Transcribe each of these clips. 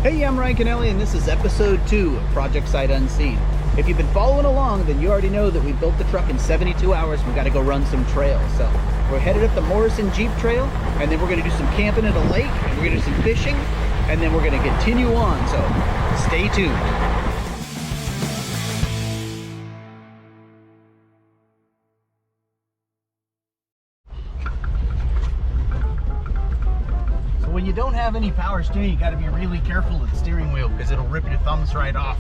Hey, I'm Ryan Kennelly, and this is episode 2 of Project Sight Unseen. If you've been following along, then you already know that we built the truck in 72 hours. We got to go run some trails. So we're headed up the Morrison Jeep Trail, and then we're going to do some camping at a lake, and we're going to do some fishing, and then we're going to continue on. So stay tuned. When you don't have any power steering, you got to be really careful with the steering wheel because it'll rip your thumbs right off.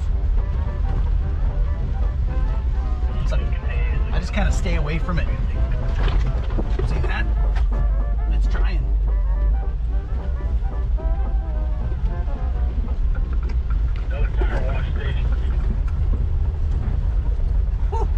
So I just kind of stay away from it. See that? It's trying. Another tire wash station. Whew.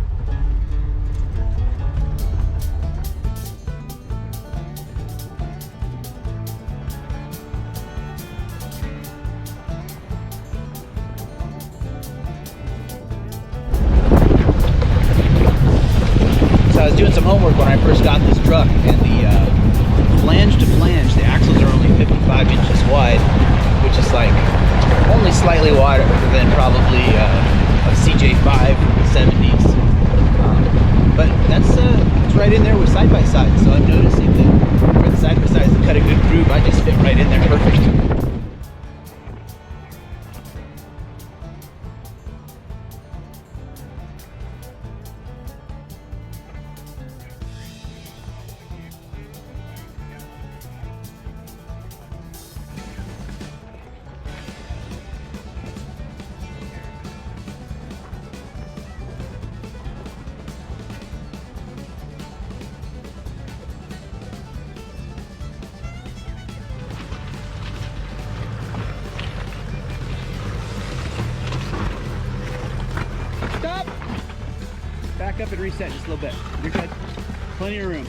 So I was doing some homework when I first got this truck, and the flange to flange, the axles are only 55 inches wide, which is like only slightly wider than probably a CJ5 from the 70s. But that's right in there with side-by-side, so I'm noticing that for the side-by-sides that cut a good groove, I just fit right in there perfect. Stop! Back up and reset just a little bit. You're good. Plenty of room.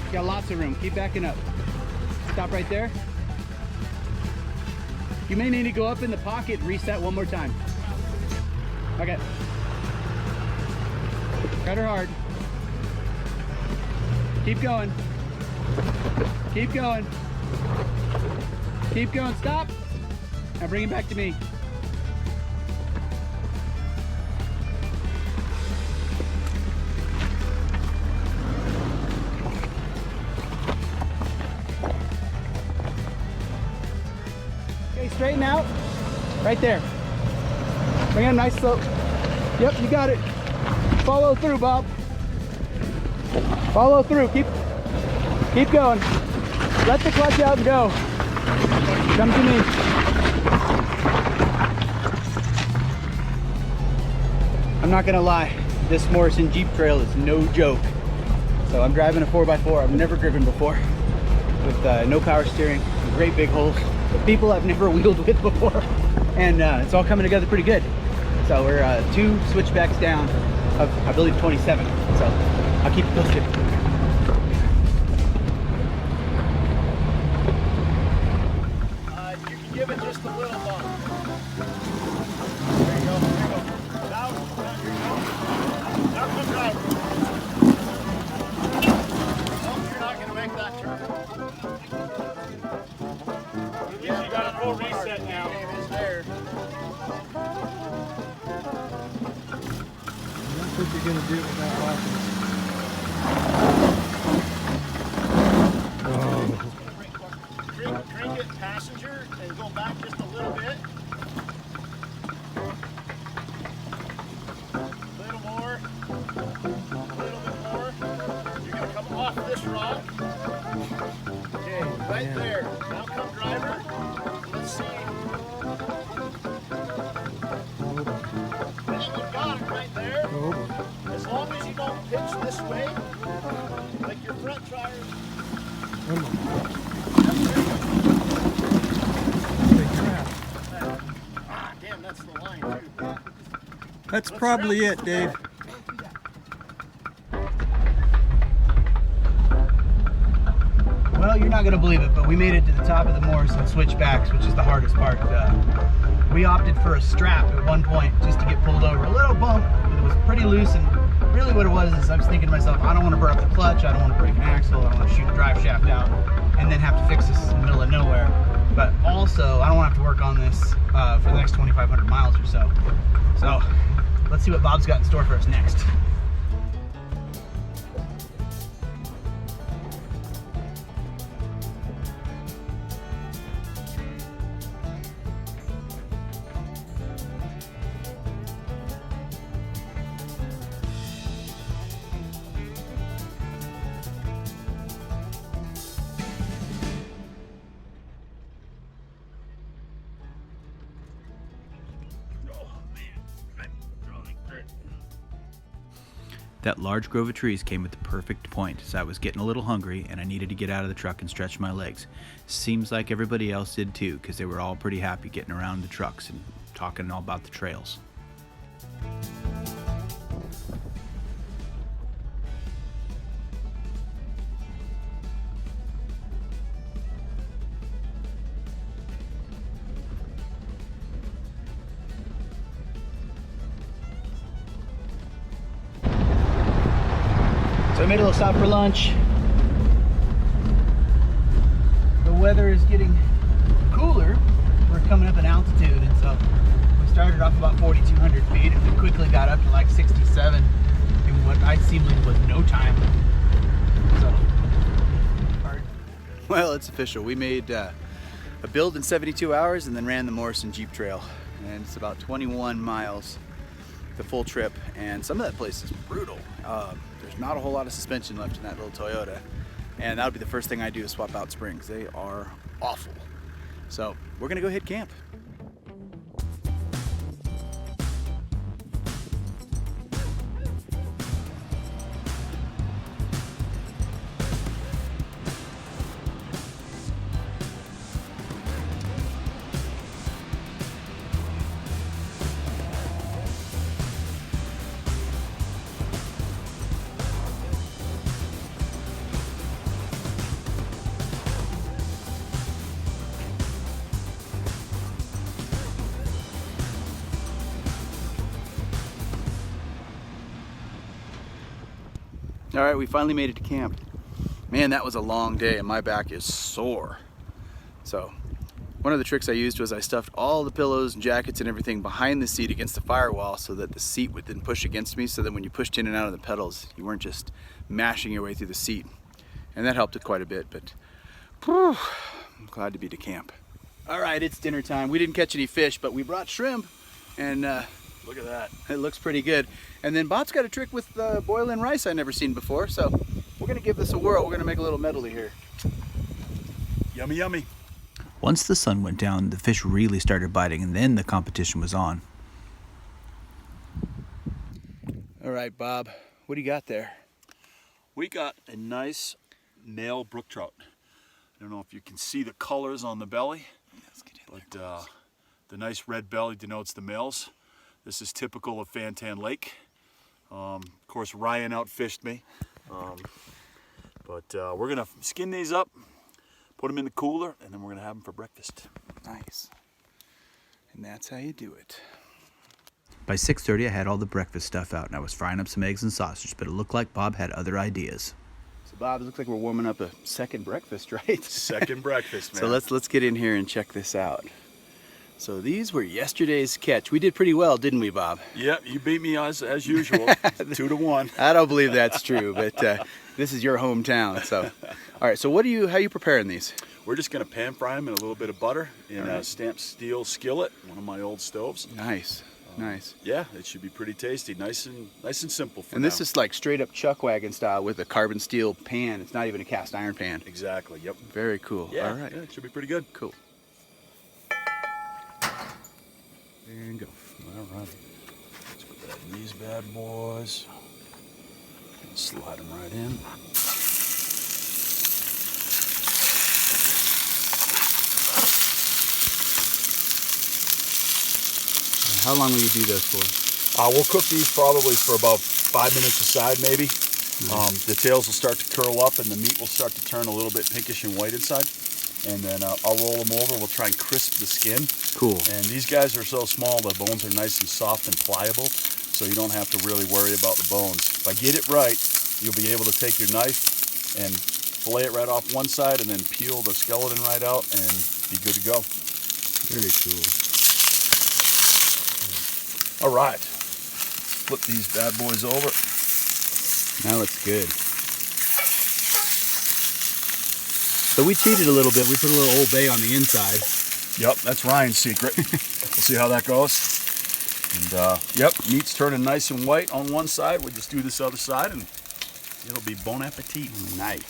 You got lots of room. Keep backing up. Stop right there. You may need to go up in the pocket and reset one more time. Okay. Cut her hard. Keep going. Keep going. Keep going, stop. Now bring it back to me. Okay, straighten out. Right there. Bring it nice slope. Yep, you got it. Follow through, Bob. Follow through. Keep going. Let the clutch out and go. Come to me. I'm not gonna lie, this Morrison Jeep Trail is no joke. So I'm driving a 4x4 I've never driven before, with no power steering, great big holes, with people I've never wheeled with before, and it's all coming together pretty good. So we're 2 switchbacks down of, I believe, 27. So I'll keep you posted. Give it just a little bump. There you go, there you go. Now, here you go. Now come drive. Nope, you're not going to make that turn. Yeah, you got a full reset now. It is there. That's what you're going to do with that license. Crank it passenger and go back just a little bit. A little more. A little bit more. You're going to come off this rock. Okay, right there. Now come driver. Let's see. And you've got it right there. As long as you don't pitch this way, like your front tires. Damn, that's the line too. That's probably it, Dave. Well, you're not going to believe it, but we made it to the top of the Morrison switchbacks, which is the hardest part. We opted for a strap at one point just to get pulled over. A little bump, but it was pretty loose and really what it was is I was thinking to myself, I don't want to burn up the clutch, I don't want to break an axle, I don't want to shoot a drive shaft out and then have to fix this in the middle of nowhere. But also, I don't want to have to work on this for the next 2,500 miles or so. So let's see what Bob's got in store for us next. That large grove of trees came at the perfect point, as I was getting a little hungry and I needed to get out of the truck and stretch my legs. Seems like everybody else did too, because they were all pretty happy getting around the trucks and talking all about the trails. So I made a little stop for lunch. The weather is getting cooler. We're coming up in altitude, and so we started off about 4,200 feet and we quickly got up to like 67 in what I seemed like was no time. So, hard. Well, it's official. We made a build in 72 hours and then ran the Morrison Jeep Trail. And it's about 21 miles the full trip, and some of that place is brutal. There's not a whole lot of suspension left in that little Toyota, and that would be the first thing I do is swap out springs. They are awful. So we're gonna go hit camp. All right, we finally made it to camp. Man, that was a long day and my back is sore. So one of the tricks I used was I stuffed all the pillows and jackets and everything behind the seat against the firewall so that the seat would then push against me, so that when you pushed in and out of the pedals, you weren't just mashing your way through the seat. And that helped it quite a bit, but whew, I'm glad to be to camp. All right, it's dinner time. We didn't catch any fish, but we brought shrimp, and look at that. It looks pretty good. And then Bob's got a trick with boiling rice I've never seen before, so we're gonna give this a whirl. We're gonna make a little medley here. Yummy, yummy. Once the sun went down, the fish really started biting, and then the competition was on. All right, Bob, what do you got there? We got a nice male brook trout. I don't know if you can see the colors on the belly, but the nice red belly denotes the males. This is typical of Fantan Lake. Of course, Ryan outfished me. But we're gonna skin these up, put them in the cooler, and then we're gonna have them for breakfast. Nice. And that's how you do it. By 6:30, I had all the breakfast stuff out, and I was frying up some eggs and sausage, but it looked like Bob had other ideas. So Bob, it looks like we're warming up a second breakfast, right? Second breakfast, man. So let's get in here and check this out. So these were yesterday's catch. We did pretty well, didn't we, Bob? Yep, you beat me as usual, 2-1. I don't believe that's true, but this is your hometown. So, all right. So how are you preparing these? We're just gonna pan fry them in a little bit of butter in a stamped steel skillet, one of my old stoves. Nice, nice. Yeah, it should be pretty tasty, nice and simple for And now. this is like straight up chuck wagon style with a carbon steel pan. It's not even a cast iron pan. Exactly. Yep. Very cool. Yeah. All right. Yeah, it should be pretty good. Cool. And go. All right. Let's grab these bad boys. And slide them right in. How long will you do those for? We'll cook these probably for about 5 minutes aside, maybe. The tails will start to curl up and the meat will start to turn a little bit pinkish and white inside. And then I'll roll them over. We'll try and crisp the skin. Cool. And these guys are so small, the bones are nice and soft and pliable. so you don't have to really worry about the bones. If I get it right, you'll be able to take your knife and fillet it right off one side and then peel the skeleton right out and be good to go. Very cool. All right, flip these bad boys over. That looks good. So we cheated a little bit. We put a little Old Bay on the inside. Yep, that's Ryan's secret. We'll see how that goes. And yep, meat's turning nice and white on one side. We'll just do this other side and it'll be bon appetit. Nice.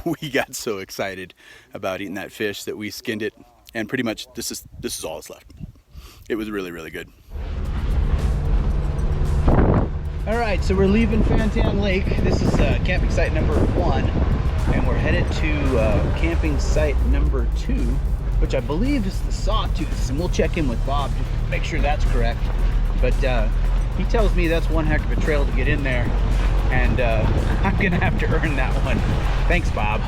We got so excited about eating that fish that we skinned it, and pretty much this is all that's left. It was really, really good. All right, so we're leaving Fantan Lake. This is camping site number 1, and we're headed to camping site number 2, which I believe is the Sawtooth, and we'll check in with Bob to make sure that's correct. But he tells me that's one heck of a trail to get in there, and I'm gonna have to earn that one. Thanks, Bob.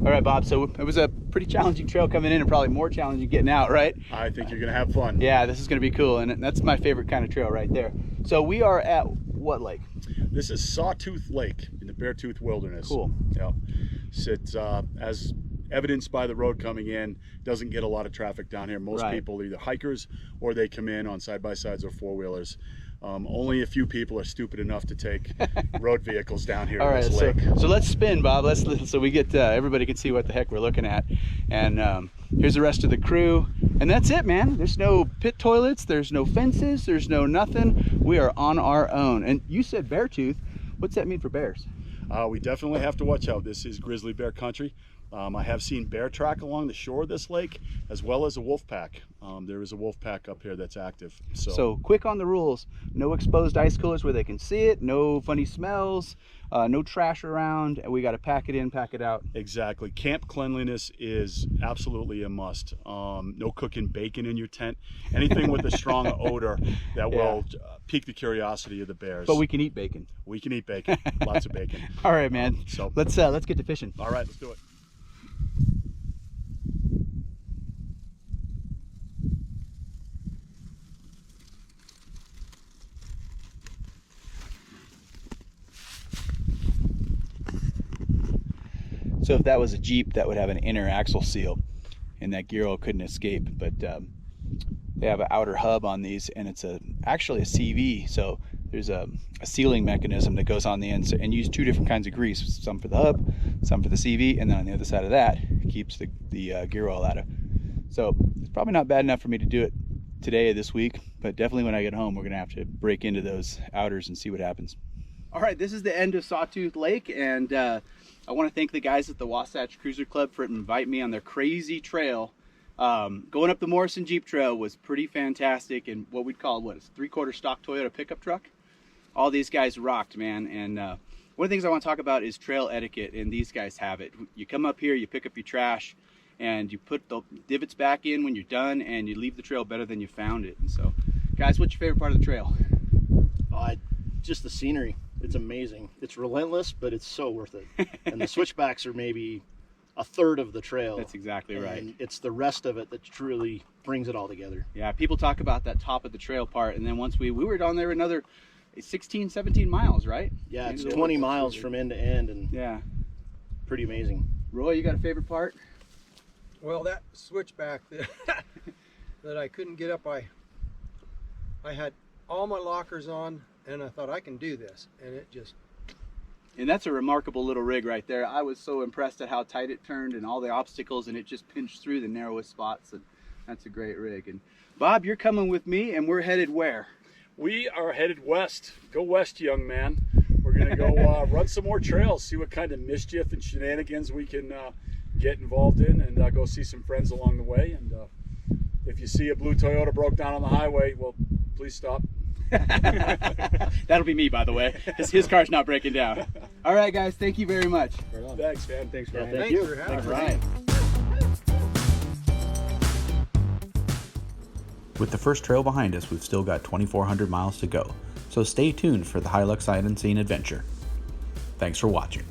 All right, Bob, so it was a pretty challenging trail coming in and probably more challenging getting out, right? I think you're gonna have fun. Yeah, this is gonna be cool, and that's my favorite kind of trail right there. So we are at what lake? This is Sawtooth Lake in the Beartooth Wilderness. Cool. Yeah. Sits as evidenced by the road coming in, doesn't get a lot of traffic down here. Most people are either hikers or they come in on side-by-sides or four-wheelers. Only a few people are stupid enough to take road vehicles down here. All right, this lake. so let's spin, Bob. So we get everybody can see what the heck we're looking at. And here's the rest of the crew, and that's it, man. There's no pit toilets, there's no fences, there's no nothing. We are on our own. And you said Beartooth. What's that mean for bears? We definitely have to watch out. This is grizzly bear country. I have seen bear track along the shore of this lake, as well as a wolf pack. There is a wolf pack up here that's active. So quick on the rules: no exposed ice coolers where they can see it, no funny smells, no trash around. We got to pack it in, pack it out. Exactly. Camp cleanliness is absolutely a must. No cooking bacon in your tent. Anything with a strong odor that will pique the curiosity of the bears. But we can eat bacon. We can eat bacon. Lots of bacon. All right, man. So let's get to fishing. All right, let's do it. So if that was a Jeep, that would have an inner axle seal, and that gear oil couldn't escape. But they have an outer hub on these, and it's actually a CV. So there's a sealing mechanism that goes on the end, and use two different kinds of grease, some for the hub, some for the CV, and then on the other side of that keeps the gear oil out of. So it's probably not bad enough for me to do it today or this week, but definitely when I get home, we're gonna have to break into those outers and see what happens. All right, this is the end of Sawtooth Lake, and I want to thank the guys at the Wasatch Cruiser Club for inviting me on their crazy trail. Going up the Morrison Jeep Trail was pretty fantastic, and what we'd call, what is 3/4 stock Toyota pickup truck. All these guys rocked, man. And one of the things I want to talk about is trail etiquette, and these guys have it. You come up here, you pick up your trash, and you put the divots back in when you're done, and you leave the trail better than you found it. And so, guys, what's your favorite part of the trail? Just the scenery. It's amazing. It's relentless, but it's so worth it. And the switchbacks are maybe a third of the trail. That's exactly right. And it's the rest of it that truly brings it all together. Yeah, people talk about that top of the trail part, and then once we were down there another 16, 17 miles, right? Yeah, it's 20 miles from end to end, and yeah, pretty amazing. Roy, you got a favorite part? Well, that switchback that I couldn't get up, I had all my lockers on, and I thought I can do this, and it just... And that's a remarkable little rig right there. I was so impressed at how tight it turned and all the obstacles, and it just pinched through the narrowest spots. And that's a great rig. And Bob, you're coming with me, and we're headed where? We are headed west. Go west, young man. We're gonna go run some more trails, see what kind of mischief and shenanigans we can get involved in, and go see some friends along the way. And if you see a blue Toyota broke down on the highway, well, please stop. That'll be me, by the way. His car's not breaking down. All right, guys. Thank you very much. Thanks, man. Thanks, Yeah, Ryan. thank you. for having Thanks, us. Ryan. With the first trail behind us, we've still got 2,400 miles to go, so stay tuned for the Hilux Sight Unseen adventure. Thanks for watching.